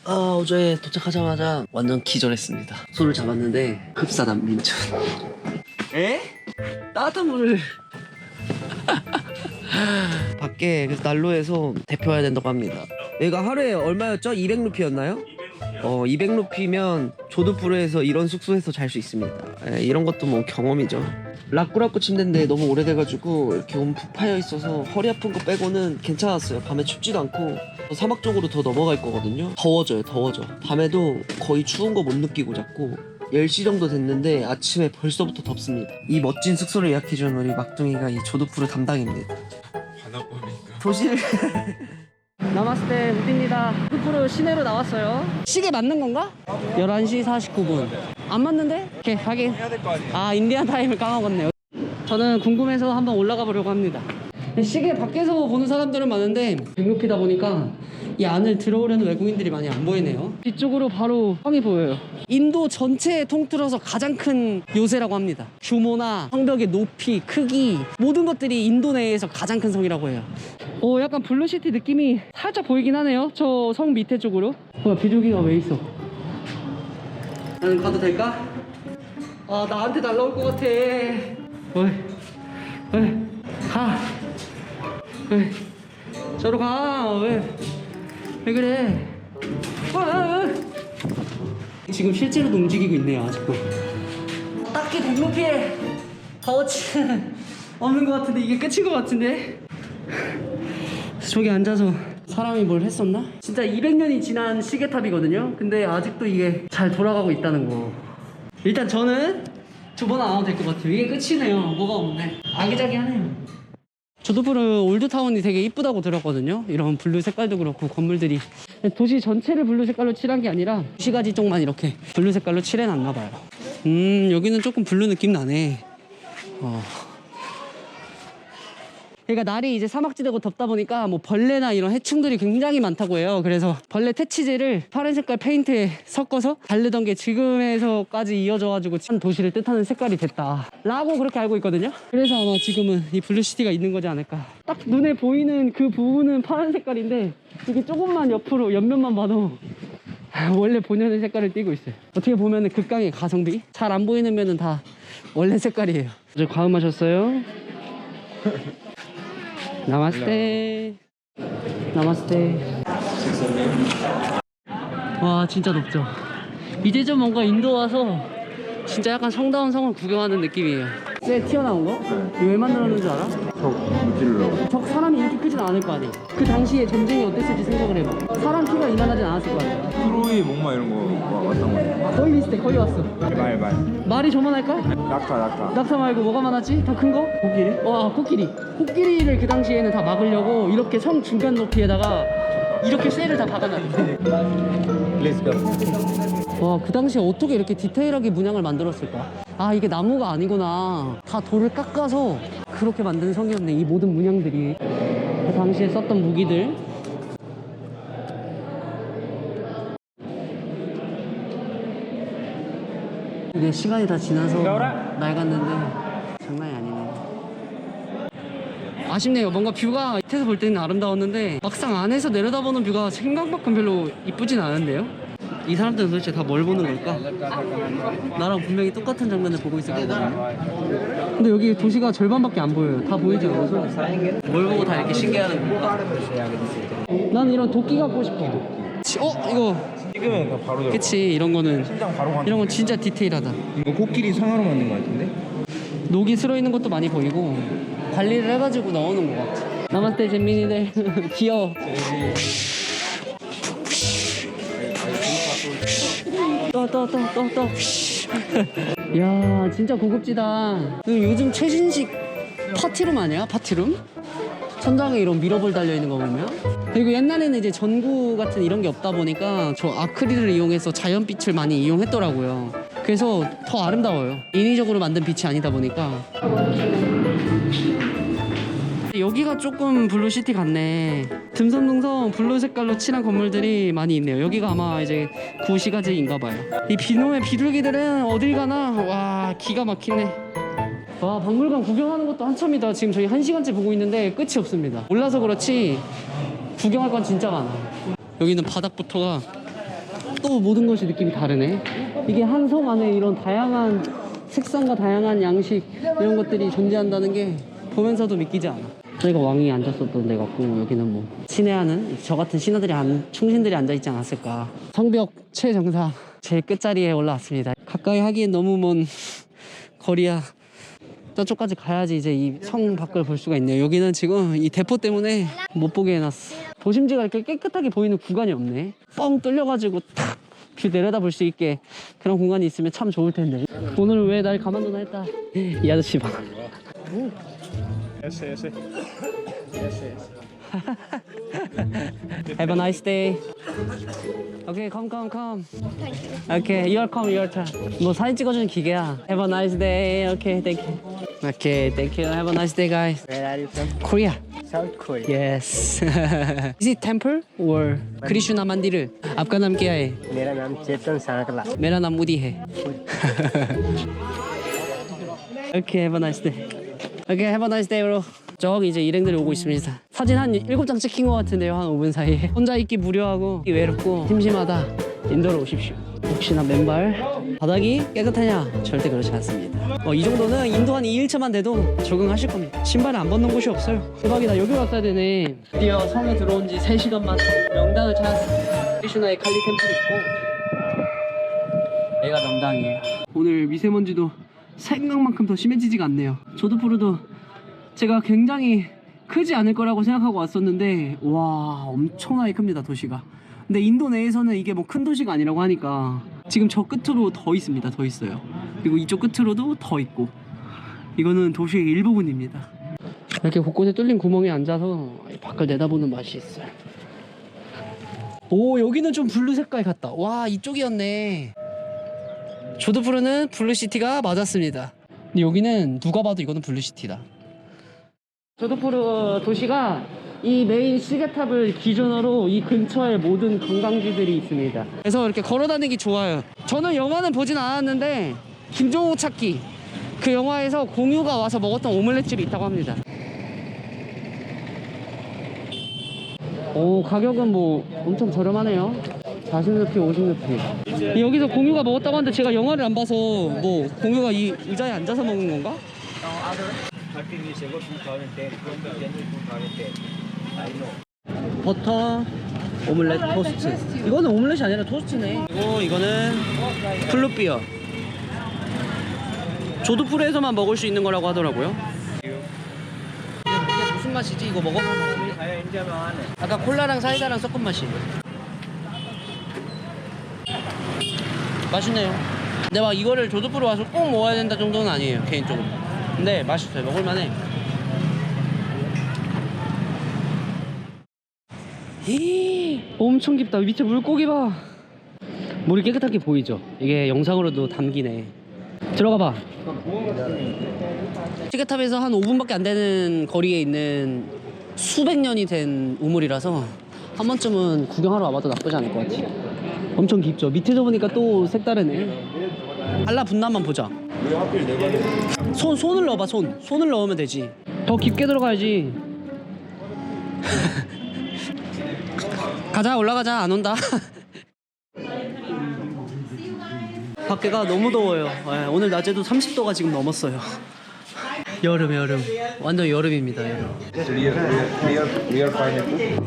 어제 도착하자마자 완전 기절했습니다. 손을 잡았는데 흡사단 민천. 에? 따뜻한 물을 밖에 그래서 난로에서 데펴야 된다고 합니다. 얘가 하루에 얼마였죠? 200루피였나요? 200루피면 조드푸르에서 이런 숙소에서 잘 수 있습니다. 이런 것도 뭐 경험이죠. 라꾸라꾸 침대인데 너무 오래돼가지고 이렇게 움푹 파여 있어서 허리 아픈 거 빼고는 괜찮았어요. 밤에 춥지도 않고. 사막 쪽으로 더 넘어갈 거거든요. 더워져요. 밤에도 거의 추운 거 못 느끼고 잤고 10시 정도 됐는데 아침에 벌써부터 덥습니다. 이 멋진 숙소를 예약해준 우리 막둥이가 이 조드푸르 담당입니다. 바다법이니까. 도시를 나마스테 우디입니다. 조드푸르 시내로 나왔어요. 시계 맞는 건가? 11시 49분 안 맞는데? 오케이 확인. 해야 될 거 아니야? 인디안 타임을 까먹었네요. 저는 궁금해서 한번 올라가 보려고 합니다. 시계 밖에서 보는 사람들은 많은데 백루피다 보니까 이 안을 들어오려는 외국인들이 많이 안 보이네요. 뒤쪽으로 바로 성이 보여요. 인도 전체에 통틀어서 가장 큰 요새라고 합니다. 규모나 성벽의 높이, 크기 모든 것들이 인도 내에서 가장 큰 성이라고 해요. 약간 블루시티 느낌이 살짝 보이긴 하네요. 저 성 밑에 쪽으로. 비둘기가 왜 있어? 나는 가도 될까? 나한테 날라올 것 같아. 왜? 가. 왜? 저로 가. 왜 그래? 지금 실제로도 움직이고 있네요. 아직도. 딱히 백루피에 값어치는 없는 것 같은데 이게 끝인 것 같은데. 저기 앉아서 사람이 뭘 했었나? 진짜 200년이 지난 시계탑이거든요. 근데 아직도 이게 잘 돌아가고 있다는 거. 일단 저는 2번 안 와도 될 것 같아요. 이게 끝이네요. 뭐가 없네. 아기자기하네요. 조드푸르 올드타운이 되게 이쁘다고 들었거든요. 이런 블루 색깔도 그렇고 건물들이 도시 전체를 블루 색깔로 칠한 게 아니라 도시가지 쪽만 이렇게 블루 색깔로 칠해놨나 봐요. 여기는 조금 블루 느낌 나네. 그러니까 날이 이제 사막지대고 덥다 보니까 뭐 벌레나 이런 해충들이 굉장히 많다고 해요. 그래서 벌레 퇴치제를 파란 색깔 페인트에 섞어서 바르던 게 지금에서까지 이어져가지고 한 도시를 뜻하는 색깔이 됐다 라고 그렇게 알고 있거든요. 그래서 아마 지금은 이 블루시티가 있는 거지 않을까. 딱 눈에 보이는 그 부분은 파란 색깔인데 이게 조금만 옆으로 옆면만 봐도 원래 본연의 색깔을 띠고 있어요. 어떻게 보면 극강의 가성비. 잘 안 보이는 면은 다 원래 색깔이에요. 어제 과음 마셨어요? 나마스테. 와 진짜 높죠. 이제 좀 뭔가 인도 와서 진짜 약간 성다운 성을 구경하는 느낌이에요. 쇠 튀어나온 거? 이거 왜 만들었는 줄 알아? 적 사람이 이렇게 크진 않을 거 아니야. 그 당시에 전쟁이 어땠을지 생각을 해봐. 사람 키가 이만하진 않았을 거 아니야. 트로이 목마 이런 거 왔던 거. 거의 비슷해. 거의 왔어. 말. 말이 저만할까? 낙타. 낙타 말고 뭐가 많았지? 더 큰 거? 코끼리? 코끼리를 그 당시에는 다 막으려고 이렇게 성 중간 높이에다가 이렇게 쇠를 다 박아놨대. 와, 그 당시에 어떻게 이렇게 디테일하게 문양을 만들었을까? 이게 나무가 아니구나. 다 돌을 깎아서 그렇게 만든 성이었네. 이 모든 문양들이 그 당시에 썼던 무기들. 이게 시간이 다 지나서 낡았는데 장난이 아니네. 아쉽네요. 뭔가 뷰가 밑에서 볼 때는 아름다웠는데 막상 안에서 내려다보는 뷰가 생각만큼 별로 이쁘진 않은데요? 이 사람들은 도대체 다 뭘 보는 걸까? 나랑 분명히 똑같은 장면을 보고 있을 거거든요. 근데 여기 도시가 절반밖에 안 보여요. 다 보이지 않아서 뭘 보고 다 이렇게 신기해하는 걸까? 난 이런 도끼 갖고 싶어. 이거 찍으면 바로 그치. 이런 거는 심장 바로 가는. 이런 건 진짜 디테일하다. 이거 코끼리 상하로 만든 거 같은데? 녹이 슬어 있는 것도 많이 보이고 관리를 해가지고 넣어놓은 것 같아. 나마스테 잼민이들 귀여워. 떠. 이야 진짜 고급지다. 요즘 최신식 파티룸 아니야? 파티룸? 천장에 이런 미러볼 달려있는 거 보면. 그리고 옛날에는 이제 전구 같은 이런 게 없다 보니까 저 아크릴을 이용해서 자연빛을 많이 이용했더라고요. 그래서 더 아름다워요. 인위적으로 만든 빛이 아니다 보니까. 여기가 조금 블루시티 같네. 듬성듬성 블루 색깔로 칠한 건물들이 많이 있네요. 여기가 아마 이제 구시가지인가봐요. 이 비놈의 비둘기들은 어딜 가나 와 기가 막히네. 와 박물관 구경하는 것도 한참이다. 지금 저희 1시간째 보고 있는데 끝이 없습니다. 몰라서 그렇지 구경할 건 진짜 많아. 여기는 바닥부터가 또 모든 것이 느낌이 다르네. 이게 한 성 안에 이런 다양한 색상과 다양한 양식 이런 것들이 존재한다는 게 보면서도 믿기지 않아. 저희가 왕이 앉았었던 데 같고, 여기는 뭐 친애하는 저 같은 신하들이 충신들이 앉아있지 않았을까. 성벽 최정상 제일 끝자리에 올라왔습니다. 가까이 하기엔 너무 먼 거리야. 저쪽까지 가야지 이제 이 성 밖을 볼 수가 있네요. 여기는 지금 이 대포 때문에 못 보게 해놨어. 도심지가 이렇게 깨끗하게 보이는 구간이 없네. 뻥 뚫려가지고 탁 뷰 내려다 볼 수 있게 그런 공간이 있으면 참 좋을 텐데. 오늘 왜 날 가만두나 했다. 이 아저씨 봐. Have a nice day. Okay, come. Okay, your turn. 뭐 사진 찍어주는 기계야. Have a nice day. Okay, thank you. Okay, thank you. Have a nice day, guys. Where are you from? Korea. South Korea. Yes. Is it temple or Krishna मंदिर? आपका नाम क्या है? मेरा नाम चेतन सांकला. मेरा नाम मुदी है. Okay, have a nice day. Okay, have a nice day, bro. 저기 이제 일행들이 오고 있습니다. 사진 한 7장 찍힌 것 같은데요, 한 5분 사이에. 혼자 있기 무료하고 외롭고 심심하다. 인도로 오십시오. 혹시나 맨발 바닥이 깨끗하냐? 절대 그렇지 않습니다. 이 정도는 인도 한 2일차만 돼도 적응하실 겁니다. 신발을 안 벗는 곳이 없어요. 대박이다. 여기 왔어야 되네. 드디어 성에 들어온 지 3시간 만 명당을 찾았습니다. 크리슈나의 칼리 템플이 있고 여기가 명당이에요. 오늘 미세먼지도 생각만큼 더 심해지지가 않네요. 조드푸르도 제가 굉장히 크지 않을 거라고 생각하고 왔었는데 와, 엄청나게 큽니다, 도시가. 근데 인도 내에서는 이게 뭐 큰 도시가 아니라고 하니까 지금 저 끝으로 더 있습니다. 더 있어요. 그리고 이쪽 끝으로도 더 있고. 이거는 도시의 일부분입니다. 이렇게 곳곳에 뚫린 구멍에 앉아서 밖을 내다보는 맛이 있어요. 오, 여기는 좀 블루 색깔 같다. 와, 이쪽이었네. 조드푸르는 블루시티가 맞았습니다. 근데 여기는 누가 봐도 이거는 블루시티다. 조드푸르 도시가 이 메인 시계탑을 기준으로 이 근처에 모든 관광지들이 있습니다. 그래서 이렇게 걸어다니기 좋아요. 저는 영화는 보진 않았는데 김종호 찾기 그 영화에서 공유가 와서 먹었던 오믈렛집이 있다고 합니다. 오, 가격은 뭐 엄청 저렴하네요. 40루피, 50루피. 여기서 공유가 먹었다고 하는데 제가 영화를 안 봐서 뭐 공유가 이 의자에 앉아서 먹은 건가? 버터 오믈렛 토스트. 이거는 오믈렛이 아니라 토스트네. 그리고 이거는 플룻비어. 조드푸르에서만 먹을 수 있는 거라고 하더라고요. 이게 무슨 맛이지? 이거 먹어본 맛인데? 아까 콜라랑 사이다랑 섞은 맛이. 맛있네요. 근데 막 이거를 조드푸르 와서 꼭 먹어야 된다 정도는 아니에요, 개인적으로. 근데 맛있어요. 먹을만해. 엄청 깊다. 밑에 물고기 봐. 물이 깨끗하게 보이죠? 이게 영상으로도 담기네. 들어가 봐. 시계탑에서 한 5분밖에 안 되는 거리에 있는 수백 년이 된 우물이라서 한 번쯤은 구경하러 와봐도 나쁘지 않을 것 같아. 엄청 깊죠? 밑에서 보니까 또 색다르네. 한라 분나만 보자. 왜 하필 내가 손을 넣어봐. 손을 넣으면 되지. 더 깊게 들어가야지. 가자, 올라가자. 안 온다. 밖에가 너무 더워요. 오늘 낮에도 30도가 지금 넘었어요. 여름. 완전 여름입니다, 여름. real pineapple?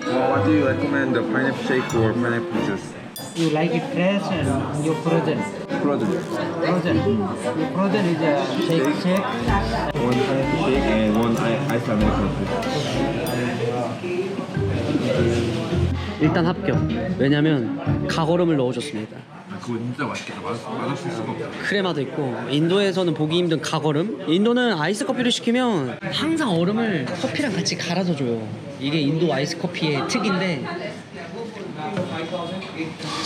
What do you recommend, the pineapple shake or pineapple juice? You like it fresh and you frozen. Frozen. Frozen. You frozen is a shake. One pineapple shake and one ice American juice. 일단 합격. 왜냐면 가거름을 넣어줬습니다. 그거 진짜 맛있겠다. 맛없을 수가 없어. 크레마도 있고. 인도에서는 보기 힘든 가거름. 인도는 아이스 커피를 시키면 항상 얼음을 커피랑 같이 갈아서 줘요. 이게 인도 아이스 커피의 특인데,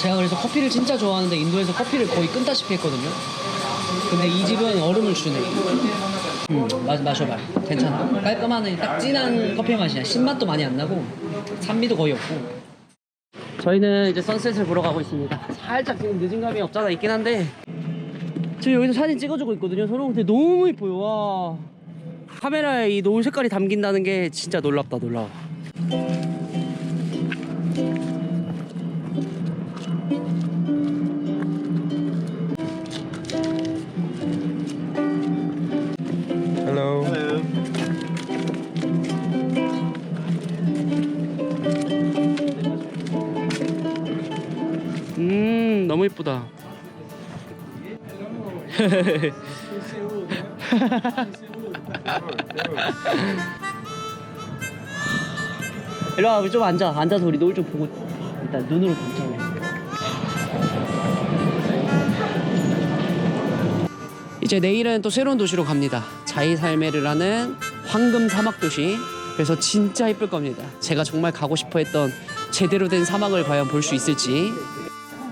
제가 그래서 커피를 진짜 좋아하는데 인도에서 커피를 거의 끊다시피 했거든요. 근데 이 집은 얼음을 주네. 마셔봐. 괜찮아. 깔끔한 딱 진한 커피 맛이야. 신맛도 많이 안 나고 산미도 거의 없고. 저희는 이제 선셋을 보러 가고 있습니다. 살짝 지금 늦은 감이 없잖아 있긴 한데 지금 여기서 사진 찍어주고 있거든요 서로. 근데 너무 이뻐요. 와, 카메라에 이 노을 색깔이 담긴다는 게 진짜 놀랍다. 놀라워. Hello. 너무 이쁘다. 일로 와, 우리 좀 앉아. 앉아서 우리 노을 좀 보고 일단 눈으로 감상해. 이제 내일은 또 새로운 도시로 갑니다. 자이살메르라는 황금 사막 도시. 그래서 진짜 이쁠 겁니다. 제가 정말 가고 싶어 했던 제대로 된 사막을 과연 볼 수 있을지.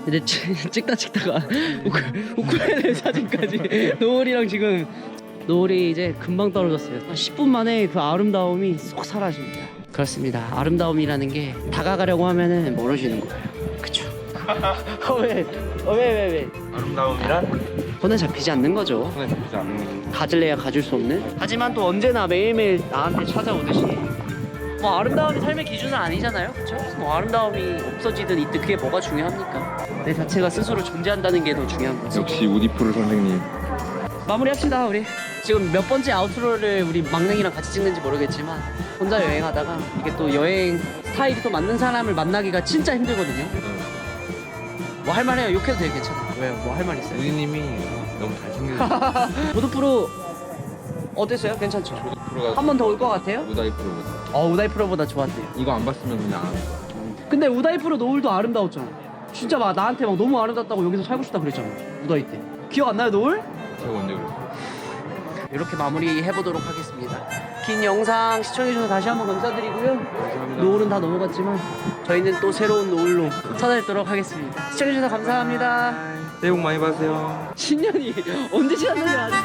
근데 찍다가 우쿨렐레 사진까지 노을이랑 지금 노을이 이제 금방 떨어졌어요. 한 10분 만에 그 아름다움이 쏙 사라집니다. 그렇습니다. 아름다움이라는 게 다가가려고 하면은 멀어지는 거예요. 그쵸? 왜? 아름다움이란 손에 잡히지 않는 거죠. 손에 잡히지 않는 거죠. 가질래야 가질 수 없는. 하지만 또 언제나 매일매일 나한테 찾아오듯이 뭐 아름다움이 삶의 기준은 아니잖아요. 그쵸? 뭐 아름다움이 없어지든 있든 그게 뭐가 중요합니까? 내 자체가 스스로 존재한다는 게 더 중요한 거지. 역시 우디프루 선생님. 마무리합시다 우리. 지금 몇 번째 아웃로를 우리 막냉이랑 같이 찍는지 모르겠지만 혼자 여행하다가 이게 또 여행 스타일이 또 맞는 사람을 만나기가 진짜 힘들거든요. 뭐 할 말해요. 욕해도 되게 괜찮아. 왜요? 뭐 할 말 있어요? 우디님이 너무 잘생겼어요. 보드프로 어땠어요? 괜찮죠? 우디프루가 한 번 더 올 것 같아요? 우다이프루보다. 우다이 프로보다 좋았대요. 이거 안 봤으면 그냥 근데 우다이 프로 노을도 아름다웠잖아. 진짜 막 나한테 막 너무 아름답다고 여기서 살고 싶다 그랬잖아. 우다이 때. 기억 안 나요, 노을? 제가 언제 그랬어요? 이렇게 마무리해보도록 하겠습니다. 긴 영상 시청해주셔서 다시 한번 감사드리고요. 감사합니다. 노을은 다 넘어갔지만 저희는 또 새로운 노을로 찾아뵙도록 하겠습니다. 시청해주셔서 감사합니다. 새해 복 많이 받으세요. 신년이 언제 지났는지 아직